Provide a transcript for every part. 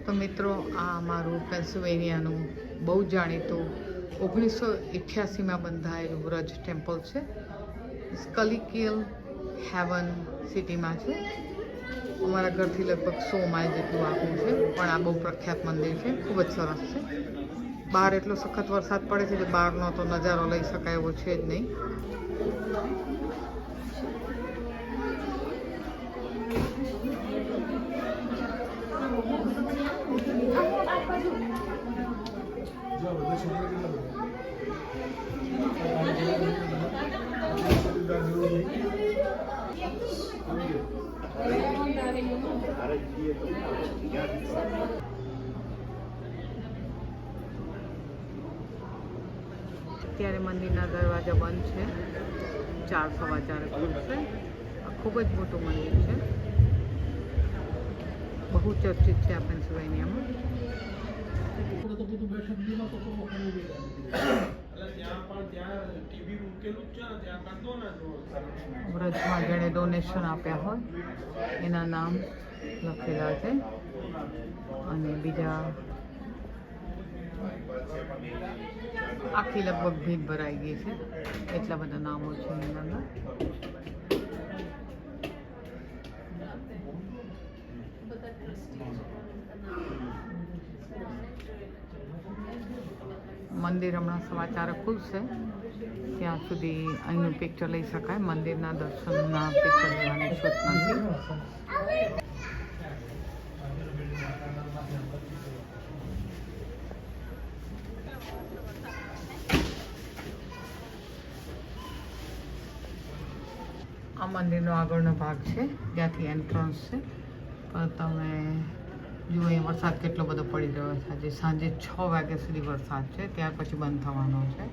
તો મિત્રો આ અમારું પેન્સિલ્વેનિયાનું બહુ જાણીતું 1988માં બંધાયેલું વ્રજ ટેમ્પલ છે. સ્કલીકિલ હેવન સિટીમાં છે. અમારા ઘરથી લગભગ 100 માઇલ જેટલું આગળ છે, પણ આ બહુ પ્રખ્યાત મંદિર છે, ખૂબ જ સરસ છે. બહાર એટલો સખત વરસાદ પડે છે કે બહારનો તો નજારો લઈ શકાય એવો છે જ નહીં. અત્યારે મંદિરના દરવાજા બંધ છે, 4:15 ખુલશે. આ ખૂબ જ મોટું મંદિર છે, બહુ ચર્ચિત છે આ પેન્સિલ્વેનિયામાં. વ્રજમાં જેણે ડોનેશન આપ્યા હોય એના નામ લખેલા છે, અને બીજા આખી લગભગ ભીડ ભરાઈ ગઈ છે, એટલા બધા નામો છે એના અંદર. મંદિર હમણાં 4:15 ખુલશે, ત્યાં સુધી અહીંનું પિક્ચર લઈ શકાય. મંદિરના દર્શનના પિક્ચર લેવાની છૂટ નથી. આ મંદિરનો આગળનો ભાગ છે, ત્યાંથી એન્ટ્રન્સ છે. પણ તમે જુઓ અહીં વરસાદ કેટલો બધો પડી રહ્યો છે. આજે સાંજે 6 વાગ્યા સુધી વરસાદ છે, ત્યાર પછી બંધ થવાનો છે.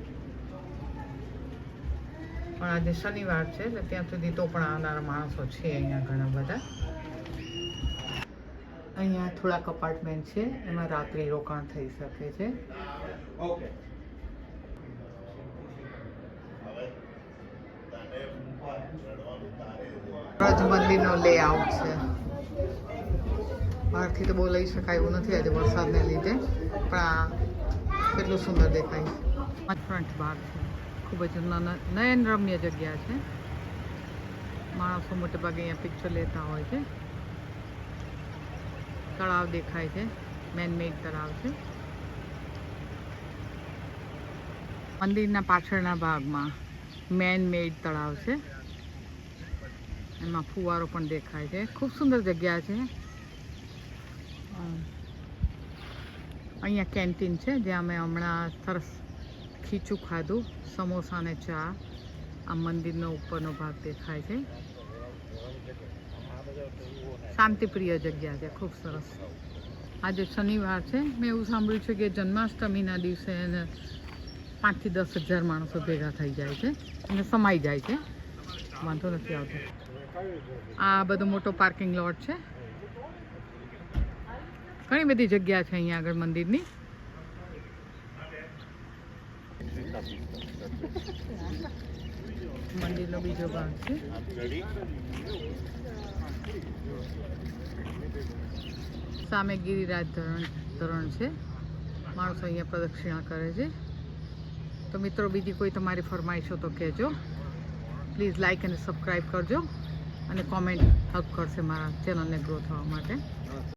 પણ આજે શનિવાર છે એટલે ત્યાં સુધી તો પણ આવનારા માણસો છે અહીંયા ઘણા બધા. અહીંયા થોડાક અપાર્ટમેન્ટ છે, એમાં રાત્રિ રોકાણ થઈ શકે છે. વ્રજ મંદિરનો લેઆઉટ છે. બહારથી તો બહુ લઈ શકાય એવું નથી આજે વરસાદને લીધે, પણ આ કેટલું સુંદર દેખાય. ફ્રન્ટ ભાગ છે, ખૂબ જ નયનરમ્ય જગ્યા છે. માણસો મોટે ભાગે અહીંયા પિક્ચર લેતા હોય છે. તળાવ દેખાય છે, મેનમેડ તળાવ છે. મંદિરના પાછળના ભાગમાં મેનમેડ તળાવ છે, એમાં ફુવારો પણ દેખાય છે. ખૂબ સુંદર જગ્યા છે. અહીંયા કેન્ટીન છે, જ્યાં અમે હમણાં સરસ ખીચું ખાધું, સમોસા અને ચા. આ મંદિરનો ઉપરનો ભાગ દેખાય છે. શાંતિપ્રિય જગ્યા છે, ખૂબ સરસ. આજે શનિવાર છે. મેં એવું સાંભળ્યું છે કે જન્માષ્ટમીના દિવસે 5 થી 10 હજાર માણસો ભેગા થઈ જાય છે અને સમાઈ જાય છે. વાંધો નથી આવતો. આ બધો મોટો પાર્કિંગ લોટ છે. ઘણી બધી જગ્યા છે અહીંયા આગળ મંદિરની. મંદિરનો બીજો ભાગ છે. સામે ગિરિરાજ ધરણ છે. માણસો અહીંયા પ્રદક્ષિણા કરે છે. તો મિત્રો, બીજી કોઈ તમારી ફરમાઈશો તો કહેજો. પ્લીઝ લાઇક અને સબસ્ક્રાઈબ કરજો, અને કોમેન્ટ હેલ્પ કરશે મારા ચેનલને ગ્રો થવા માટે.